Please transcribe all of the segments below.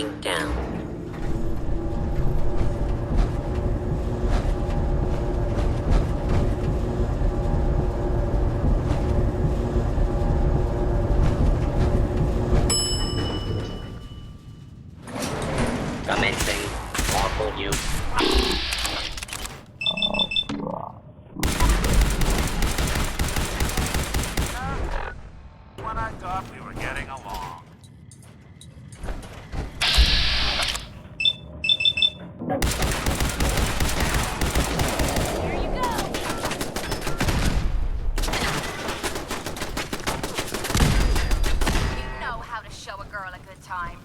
going down. Commencing. Lawful use. When I thought we were getting along. Here you go. You know how to show a girl a good time.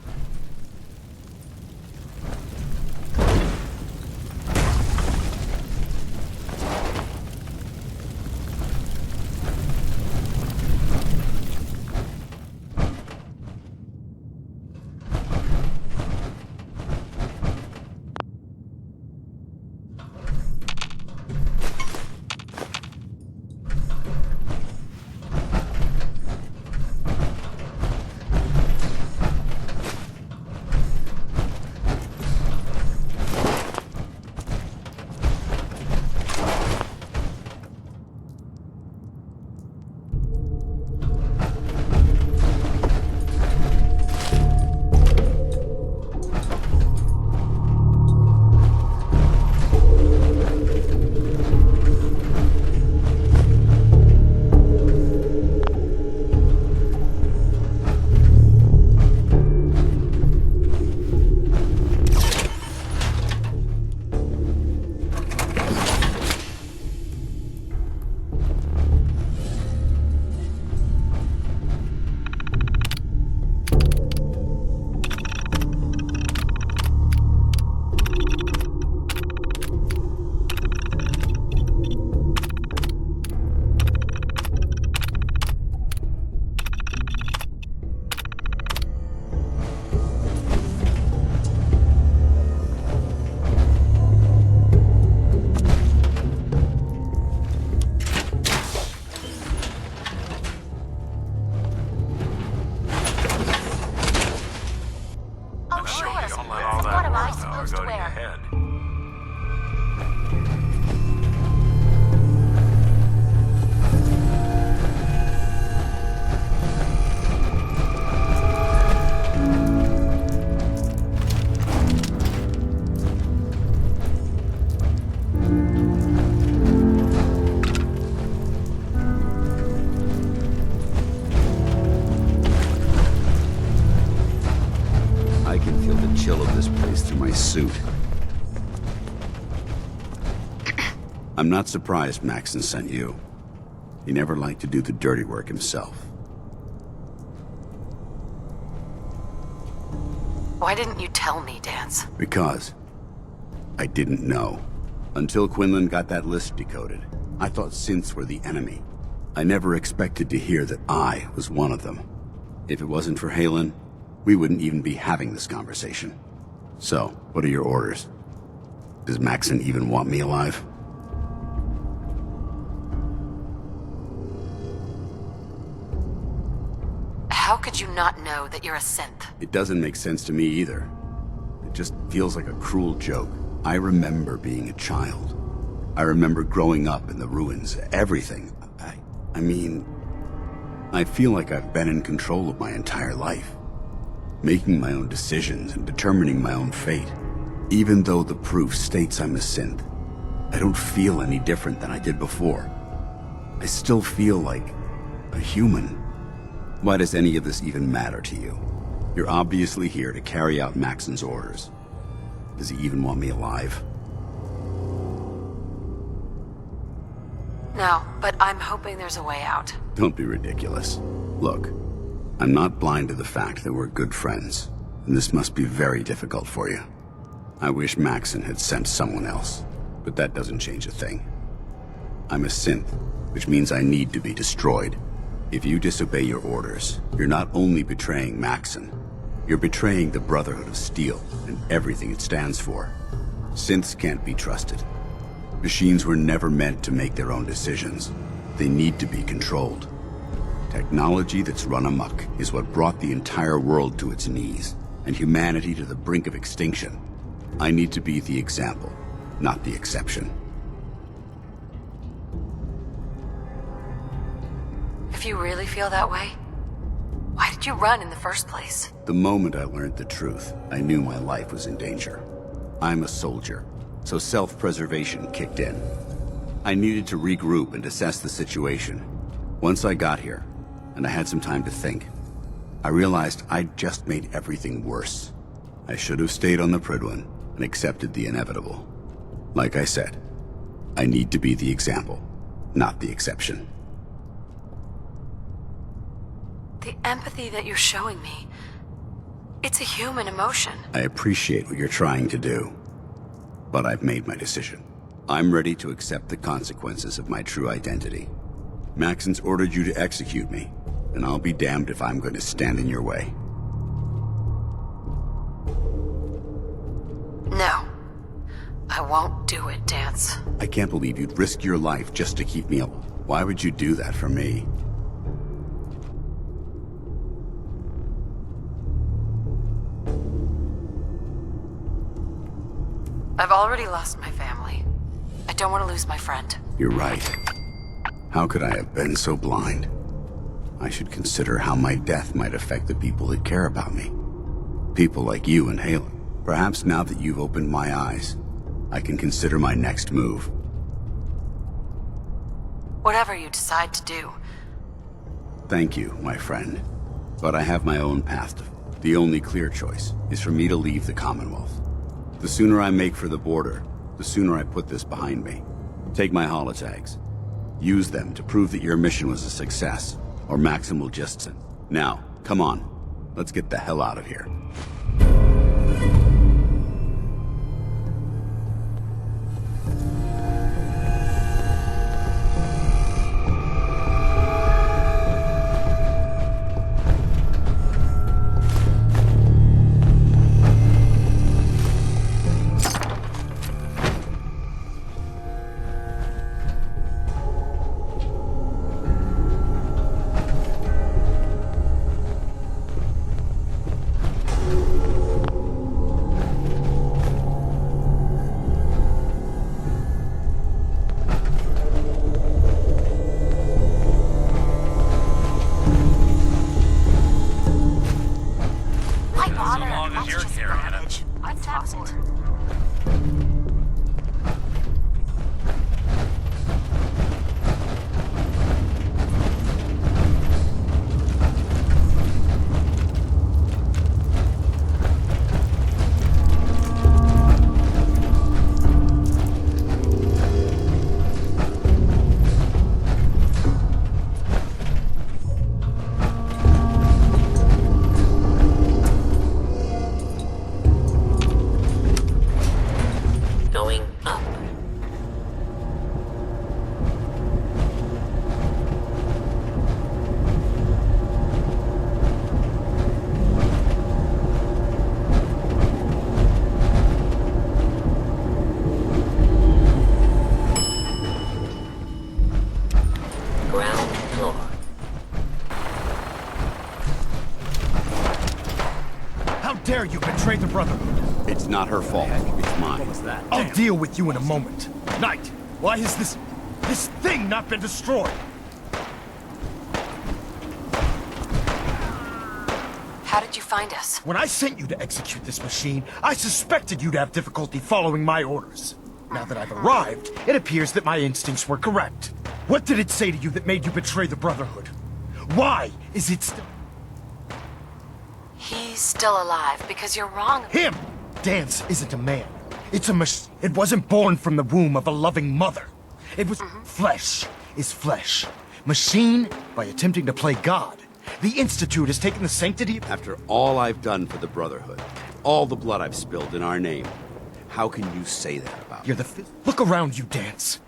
Suit. I'm not surprised Maxon sent you. He never liked to do the dirty work himself. Why didn't you tell me, Dense? Because I didn't know. Until Quinlan got that list decoded, I thought synths were the enemy. I never expected to hear that I was one of them. If it wasn't for Halen, we wouldn't even be having this conversation. So, what are your orders? Does Maxon even want me alive? How could you not know that you're a synth? It doesn't make sense to me either. It just feels like a cruel joke. I remember being a child. I remember growing up in the ruins, everything. I mean, I feel like I've been in control of my entire life. Making my own decisions and determining my own fate. Even though the proof states I'm a synth, I don't feel any different than I did before. I still feel like a human. Why does any of this even matter to you? You're obviously here to carry out Maxon's orders. Does he even want me alive? No, but I'm hoping there's a way out. Don't be ridiculous. Look, I'm not blind to the fact that we're good friends, and this must be very difficult for you. I wish Maxon had sent someone else, but that doesn't change a thing. I'm a synth, which means I need to be destroyed. If you disobey your orders, you're not only betraying Maxon, you're betraying the Brotherhood of Steel and everything it stands for. Synths can't be trusted. Machines were never meant to make their own decisions. They need to be controlled. Technology that's run amok is what brought the entire world to its knees. and humanity to the brink of extinction. I need to be the example, not the exception. If you really feel that way, why did you run in the first place? The moment I learned the truth, I knew my life was in danger. I'm a soldier, so self-preservation kicked in. I needed to regroup and assess the situation. Once I got here, and I had some time to think, I realized I'd just made everything worse. I should have stayed on the Prydwen and accepted the inevitable. Like I said, I need to be the example, not the exception. The empathy that you're showing me, it's a human emotion. I appreciate what you're trying to do, but I've made my decision. I'm ready to accept the consequences of my true identity. Maxon's ordered you to execute me, and I'll be damned if I'm going to stand in your way. No, I won't do it, Dense. I can't believe you'd risk your life just to keep me up. Why would you do that for me? I've already lost my family. I don't want to lose my friend. You're right. How could I have been so blind? I should consider how my death might affect the people that care about me. People like you and Halo. Perhaps now that you've opened my eyes, I can consider my next move. Whatever you decide to do. Thank you, my friend. But I have my own path to... The only clear choice is for me to leave the Commonwealth. The sooner I make for the border, the sooner I put this behind me. Take my holotags. Use them to prove that your mission was a success, or Maxim will just send. Now, come on. Let's get the hell out of here. dare you betray the Brotherhood? It's not her fault. It's mine. What was that? I'll deal with you in a moment. Knight, why has this thing not been destroyed? How did you find us? When I sent you to execute this machine, I suspected you'd have difficulty following my orders. Now that I've arrived, it appears that my instincts were correct. What did it say to you that made you betray the Brotherhood? Why is it still... He's still alive because you're wrong. Him! Dense isn't a man. It's a machine. It wasn't born from the womb of a loving mother. It was... Flesh is flesh. Machine, by attempting to play God. The Institute has taken the sanctity... After all I've done for the Brotherhood, all the blood I've spilled in our name, how can you say that about me? You're the Look around you, Dense.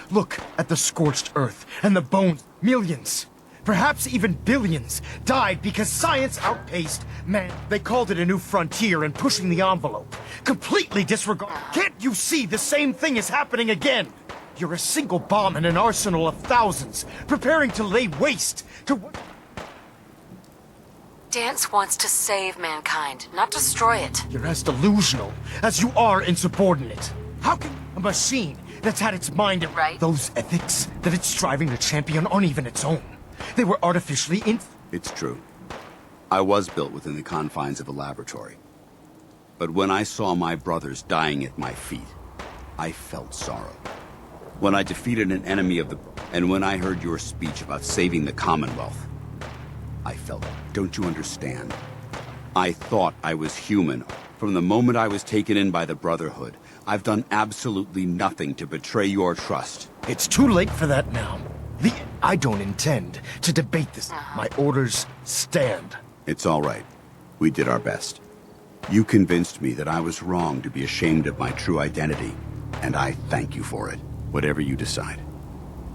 Look at the scorched earth and the bones. Millions, perhaps even billions, died because science outpaced man. They called it a new frontier and pushing the envelope. Completely disregard. Can't you see the same thing is happening again? You're a single bomb in an arsenal of thousands, preparing to lay waste to what... Dance wants to save mankind, not destroy it. You're as delusional as you are insubordinate. How can a machine that's had its mind at Right. those ethics that it's striving to champion aren't even its own? They were artificially It's true. I was built within the confines of a laboratory. But when I saw my brothers dying at my feet, I felt sorrow. When I defeated an enemy of the... And when I heard your speech about saving the Commonwealth, I felt... Don't you understand? I thought I was human. From the moment I was taken in by the Brotherhood, I've done absolutely nothing to betray your trust. It's too late for that now. I don't intend to debate this. My orders stand. It's all right. We did our best. You convinced me that I was wrong to be ashamed of my true identity, and I thank you for it, whatever you decide.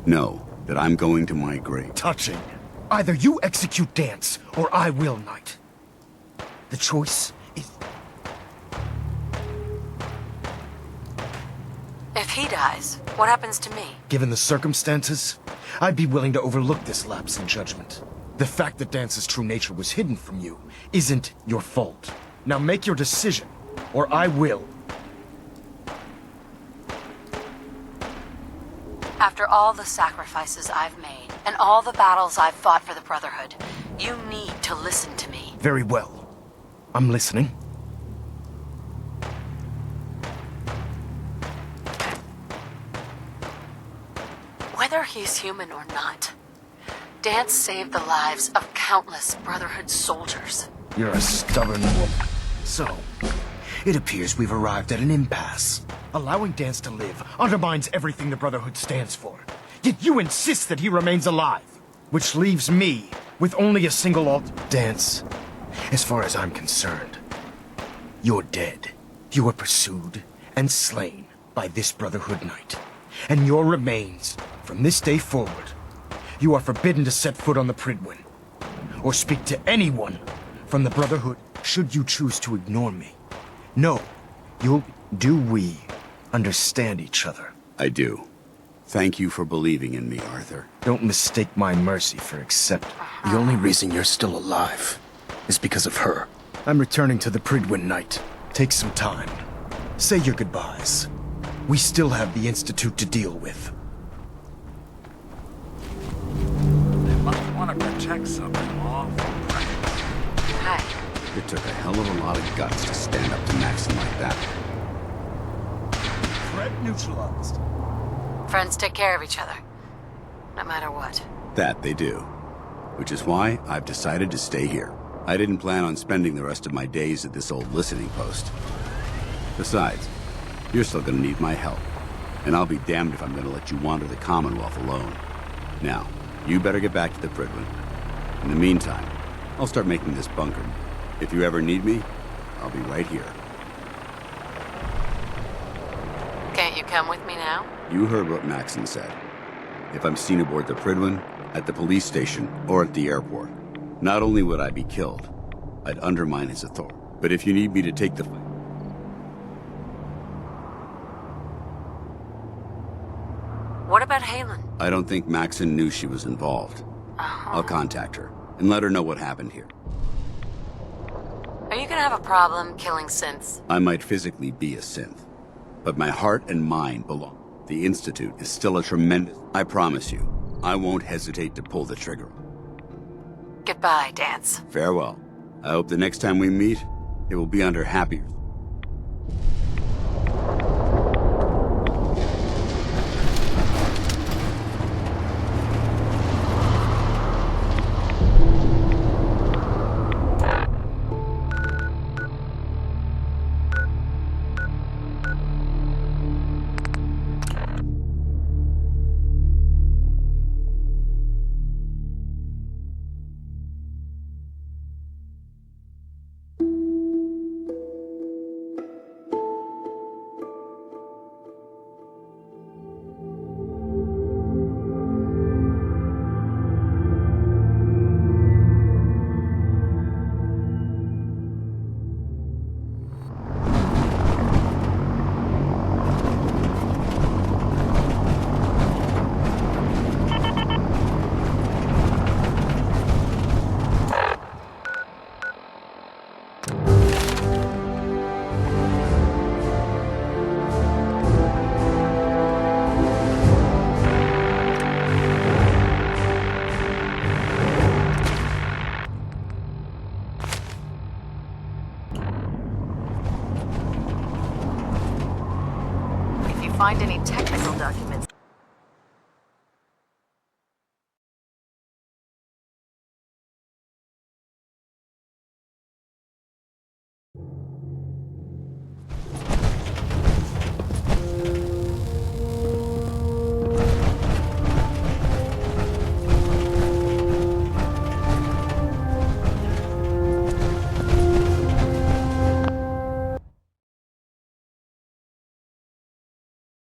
Know that I'm going to my grave. Touching. Either you execute Dance, or I will, Knight. The choice is... If he dies, what happens to me? Given the circumstances, I'd be willing to overlook this lapse in judgment. The fact that Dance's true nature was hidden from you isn't your fault. Now make your decision, or I will. After all the sacrifices I've made, and all the battles I've fought for the Brotherhood, you need to listen to me. Very well. I'm listening. Whether he's human or not, Dance saved the lives of countless Brotherhood soldiers. You're a stubborn woman. So, it appears we've arrived at an impasse. Allowing Dance to live undermines everything the Brotherhood stands for. Yet you insist that he remains alive. Which leaves me with only a single Dance, as far as I'm concerned, you're dead. You were pursued and slain by this Brotherhood Knight. And your remains, from this day forward, you are forbidden to set foot on the Pridwin, or speak to anyone from the Brotherhood should you choose to ignore me. No, do we understand each other? I do. Thank you for believing in me, Arthur. Don't mistake my mercy for acceptance. The only reason you're still alive is because of her. I'm returning to the Pridwin Knight. Take some time. Say your goodbyes. We still have the Institute to deal with. They must want to protect something awful. Hi. It took a hell of a lot of guts to stand up to Maxon like that. Threat neutralized. Friends take care of each other, no matter what. That they do. Which is why I've decided to stay here. I didn't plan on spending the rest of my days at this old listening post. Besides, you're still gonna need my help. And I'll be damned if I'm gonna let you wander the Commonwealth alone. Now, you better get back to the Pridwin. In the meantime, I'll start making this bunker. If you ever need me, I'll be right here. Can't you come with me now? You heard what Maxon said. If I'm seen aboard the Pridwin, at the police station, or at the airport, not only would I be killed, I'd undermine his authority. But if you need me to take the fight... What about Halen? I don't think Maxon knew she was involved. I'll contact her and let her know what happened here. Are you gonna have a problem killing synths? I might physically be a synth, but my heart and mind belong. The Institute is still a tremendous... I promise you, I won't hesitate to pull the trigger. Goodbye, Dance. Farewell. I hope the next time we meet, it will be under happier... find any technical documents